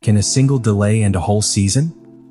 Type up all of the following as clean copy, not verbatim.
Can a single delay end a whole season?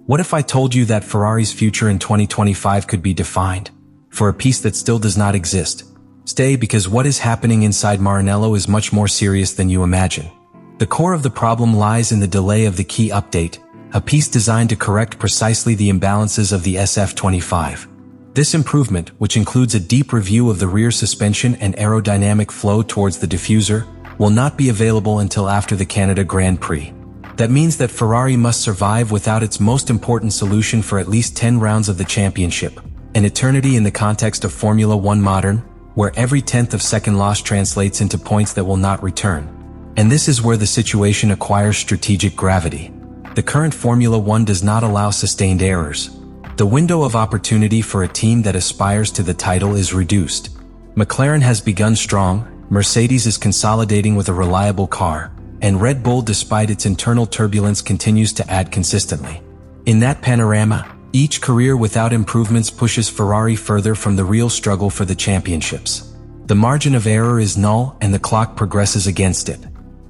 What if I told you that Ferrari's future in 2025 could be defined for a piece that still does not exist? Stay, because what is happening inside Maranello is much more serious than you imagine. The core of the problem lies in the delay of the key update, a piece designed to correct precisely the imbalances of the SF25. This improvement, which includes a deep review of the rear suspension and aerodynamic flow towards the diffuser, will not be available until after the Canada Grand Prix. That means that Ferrari must survive without its most important solution for at least 10 rounds of the championship, an eternity in the context of Formula One modern, where every tenth of second loss translates into points that will not return. And this is where the situation acquires strategic gravity. The current Formula One does not allow sustained errors. The window of opportunity for a team that aspires to the title is reduced. McLaren has begun strong, Mercedes is consolidating with a reliable car, and Red Bull, despite its internal turbulence, continues to add consistently. In that panorama, each career without improvements pushes Ferrari further from the real struggle for the championships. The margin of error is null and the clock progresses against it.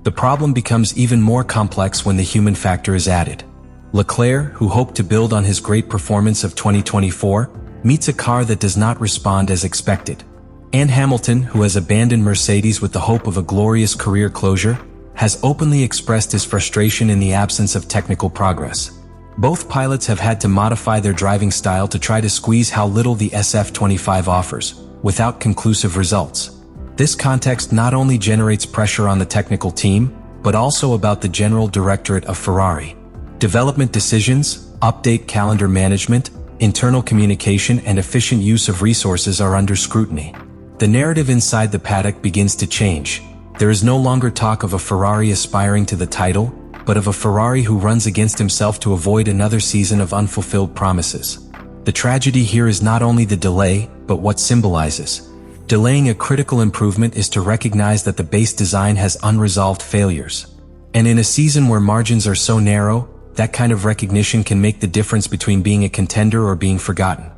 The problem becomes even more complex when the human factor is added. Leclerc, who hoped to build on his great performance of 2024, meets a car that does not respond as expected. And Hamilton, who has abandoned Mercedes with the hope of a glorious career closure, has openly expressed his frustration in the absence of technical progress. Both pilots have had to modify their driving style to try to squeeze how little the SF25 offers, without conclusive results. This context not only generates pressure on the technical team, but also about the general directorate of Ferrari. Development decisions, update calendar management, internal communication, and efficient use of resources are under scrutiny. The narrative inside the paddock begins to change. There is no longer talk of a Ferrari aspiring to the title, but of a Ferrari who runs against himself to avoid another season of unfulfilled promises. The tragedy here is not only the delay, but what symbolizes. Delaying a critical improvement is to recognize that the base design has unresolved failures. And in a season where margins are so narrow, that kind of recognition can make the difference between being a contender or being forgotten.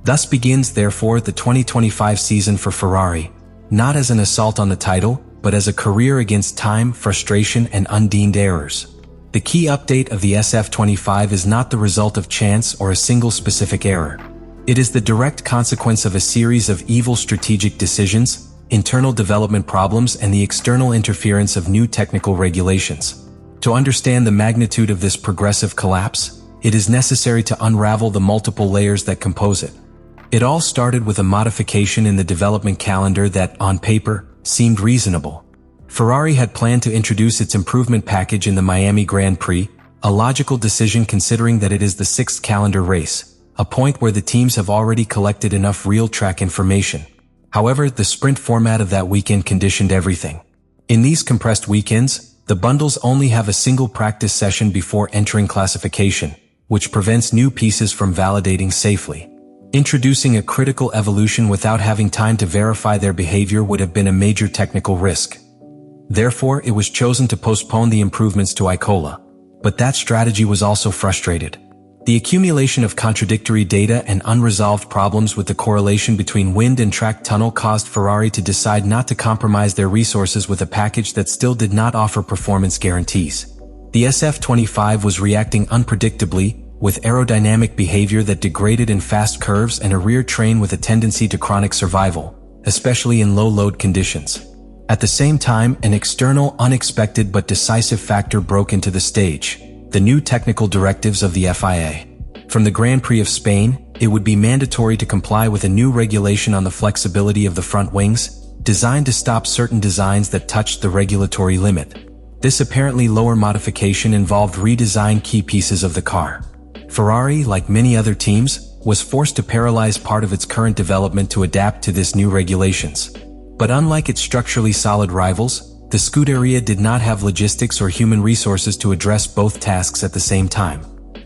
Thus begins, therefore, the 2025 season for Ferrari, not as an assault on the title, but as a career against time, frustration, and undeemed errors. The key update of the SF25 is not the result of chance or a single specific error. It is the direct consequence of a series of evil strategic decisions, internal development problems, and the external interference of new technical regulations. To understand the magnitude of this progressive collapse, it is necessary to unravel the multiple layers that compose it. It all started with a modification in the development calendar that, on paper, seemed reasonable. Ferrari had planned to introduce its improvement package in the Miami Grand Prix, a logical decision considering that it is the sixth calendar race, a point where the teams have already collected enough real track information. However, the sprint format of that weekend conditioned everything. In these compressed weekends, the bundles only have a single practice session before entering classification, which prevents new pieces from validating safely. Introducing a critical evolution without having time to verify their behavior would have been a major technical risk. Therefore, it was chosen to postpone the improvements to Imola. But that strategy was also frustrated. The accumulation of contradictory data and unresolved problems with the correlation between wind and track tunnel caused Ferrari to decide not to compromise their resources with a package that still did not offer performance guarantees. The SF25 was reacting unpredictably, with aerodynamic behavior that degraded in fast curves and a rear train with a tendency to chronic survival, especially in low-load conditions. At the same time, an external, unexpected but decisive factor broke into the stage: the new technical directives of the FIA. From the Grand Prix of Spain, it would be mandatory to comply with a new regulation on the flexibility of the front wings, designed to stop certain designs that touched the regulatory limit. This apparently lower modification involved redesign key pieces of the car. Ferrari, like many other teams, was forced to paralyze part of its current development to adapt to this new regulations. But unlike its structurally solid rivals, the Scuderia did not have logistics or human resources to address both tasks at the same time.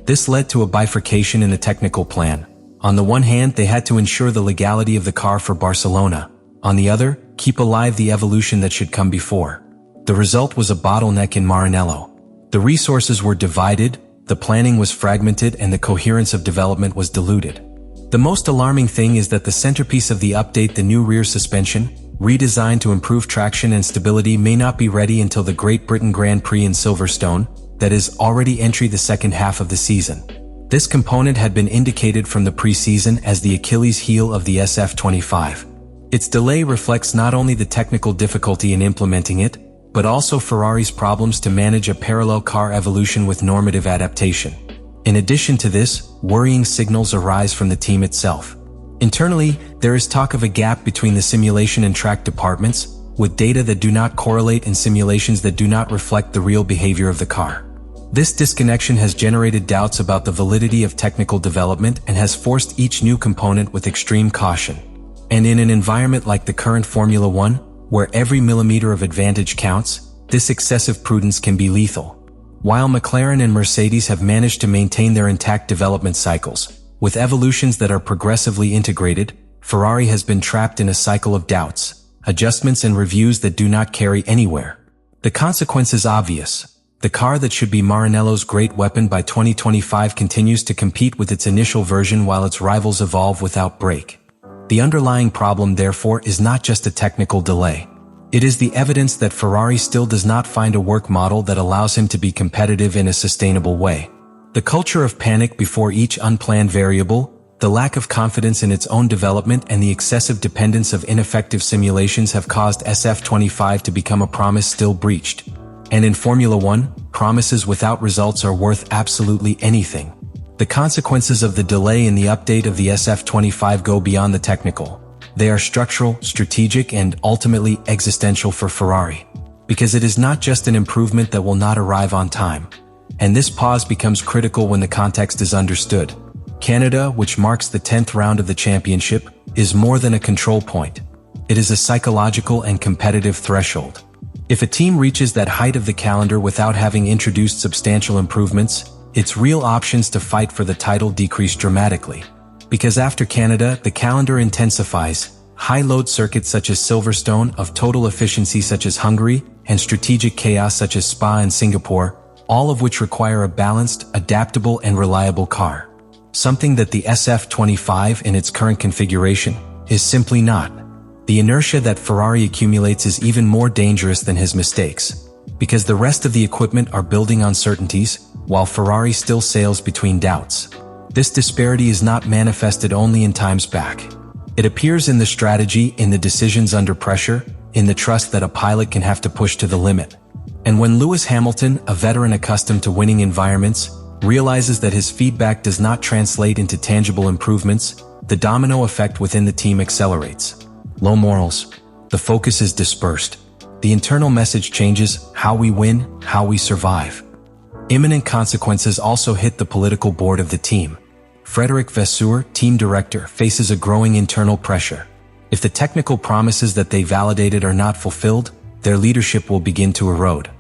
This led to a bifurcation in the technical plan. On the one hand, they had to ensure the legality of the car for Barcelona. On the other, keep alive the evolution that should come before. The result was a bottleneck in Maranello. The resources were divided, the planning was fragmented, and the coherence of development was diluted. The most alarming thing is that the centerpiece of the update, the new rear suspension, redesigned to improve traction and stability, may not be ready until the Great Britain Grand Prix in Silverstone, that is, already entry the second half of the season. This component had been indicated from the pre-season as the Achilles heel of the SF25. Its delay reflects not only the technical difficulty in implementing it, but also Ferrari's problems to manage a parallel car evolution with normative adaptation. In addition to this, worrying signals arise from the team itself. Internally, there is talk of a gap between the simulation and track departments, with data that do not correlate and simulations that do not reflect the real behavior of the car. This disconnection has generated doubts about the validity of technical development and has forced each new component with extreme caution. And in an environment like the current Formula One, where every millimeter of advantage counts, this excessive prudence can be lethal. While McLaren and Mercedes have managed to maintain their intact development cycles, with evolutions that are progressively integrated, Ferrari has been trapped in a cycle of doubts, adjustments and reviews that do not carry anywhere. The consequence is obvious. The car that should be Maranello's great weapon by 2025 continues to compete with its initial version while its rivals evolve without break. The underlying problem, therefore, is not just a technical delay. It is the evidence that Ferrari still does not find a work model that allows him to be competitive in a sustainable way. The culture of panic before each unplanned variable, the lack of confidence in its own development and the excessive dependence of ineffective simulations have caused SF25 to become a promise still breached. And in Formula One, promises without results are worth absolutely anything. The consequences of the delay in the update of the SF25 go beyond the technical. They are structural, strategic, and ultimately existential for Ferrari. Because it is not just an improvement that will not arrive on time. And this pause becomes critical when the context is understood. Canada, which marks the 10th round of the championship, is more than a control point. It is a psychological and competitive threshold. If a team reaches that height of the calendar without having introduced substantial improvements, its real options to fight for the title decrease dramatically. Because after Canada, the calendar intensifies. High-load circuits such as Silverstone, of total efficiency such as Hungary, and strategic chaos such as Spa and Singapore, all of which require a balanced, adaptable, and reliable car. Something that the SF25 in its current configuration is simply not. The inertia that Ferrari accumulates is even more dangerous than his mistakes, because the rest of the equipment are building uncertainties, while Ferrari still sails between doubts. This disparity is not manifested only in times back. It appears in the strategy, in the decisions under pressure, in the trust that a pilot can have to push to the limit. And when Lewis Hamilton, a veteran accustomed to winning environments, realizes that his feedback does not translate into tangible improvements, the domino effect within the team accelerates. Low morals. The focus is dispersed. The internal message changes: how we win, how we survive. Imminent consequences also hit the political board of the team. Frédéric Vasseur, team director, faces a growing internal pressure. If the technical promises that they validated are not fulfilled, their leadership will begin to erode.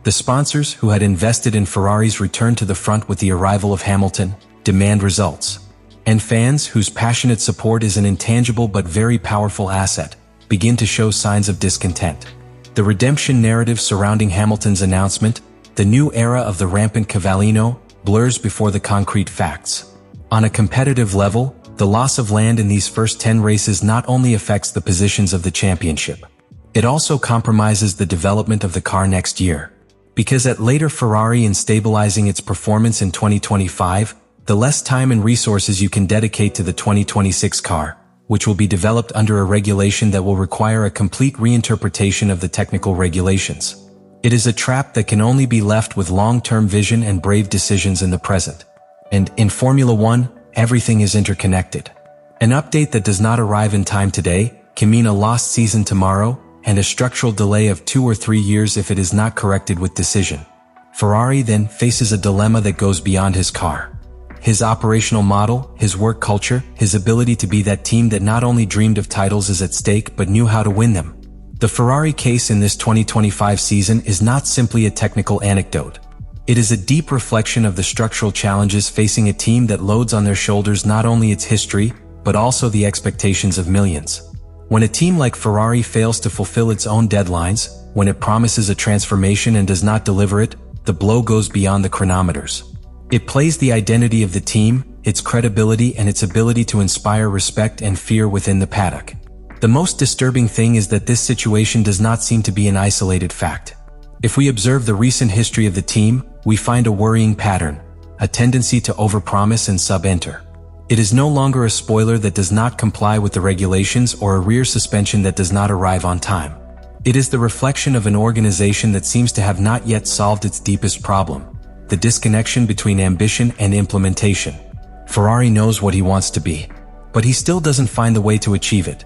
The sponsors, who had invested in Ferrari's return to the front with the arrival of Hamilton, demand results. And fans, whose passionate support is an intangible but very powerful asset, begin to show signs of discontent. The redemption narrative surrounding Hamilton's announcement, the new era of the rampant Cavallino, blurs before the concrete facts. On a competitive level, the loss of land in these first 10 races not only affects the positions of the championship, it also compromises the development of the car next year. Because at later Ferrari in stabilizing its performance in 2025, the less time and resources you can dedicate to the 2026 car, which will be developed under a regulation that will require a complete reinterpretation of the technical regulations. It is a trap that can only be left with long-term vision and brave decisions in the present. And in Formula One, everything is interconnected. An update that does not arrive in time today can mean a lost season tomorrow, and a structural delay of 2 or 3 years if it is not corrected with decision. Ferrari then faces a dilemma that goes beyond his car. His operational model, his work culture, his ability to be that team that not only dreamed of titles is at stake but knew how to win them. The Ferrari case in this 2025 season is not simply a technical anecdote. It is a deep reflection of the structural challenges facing a team that loads on their shoulders not only its history, but also the expectations of millions. When a team like Ferrari fails to fulfill its own deadlines, when it promises a transformation and does not deliver it, the blow goes beyond the chronometers. It plays the identity of the team, its credibility, and its ability to inspire respect and fear within the paddock. The most disturbing thing is that this situation does not seem to be an isolated fact. If we observe the recent history of the team, we find a worrying pattern, a tendency to overpromise and sub-enter. It is no longer a spoiler that does not comply with the regulations or a rear suspension that does not arrive on time. It is the reflection of an organization that seems to have not yet solved its deepest problem, the disconnection between ambition and implementation. Ferrari knows what he wants to be, but he still doesn't find the way to achieve it.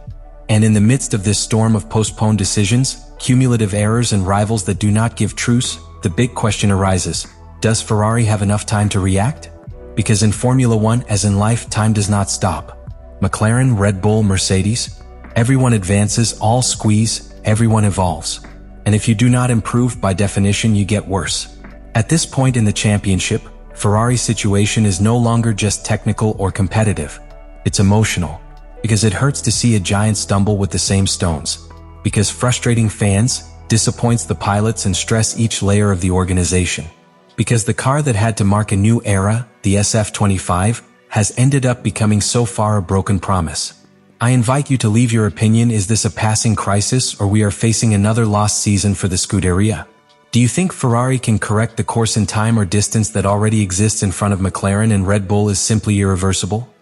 And in the midst of this storm of postponed decisions, cumulative errors and rivals that do not give truce, the big question arises: does Ferrari have enough time to react? Because in Formula One, as in life, time does not stop. McLaren, Red Bull, Mercedes, everyone advances, all squeeze, everyone evolves. And if you do not improve, by definition, you get worse. At this point in the championship, Ferrari's situation is no longer just technical or competitive. It's emotional. Because it hurts to see a giant stumble with the same stones. Because frustrating fans, disappoints the pilots and stress each layer of the organization. Because the car that had to mark a new era, the SF25, has ended up becoming so far a broken promise. I invite you to leave your opinion. Is this a passing crisis, or we are facing another lost season for the Scuderia? Do you think Ferrari can correct the course in time or distance that already exists in front of McLaren and Red Bull is simply irreversible?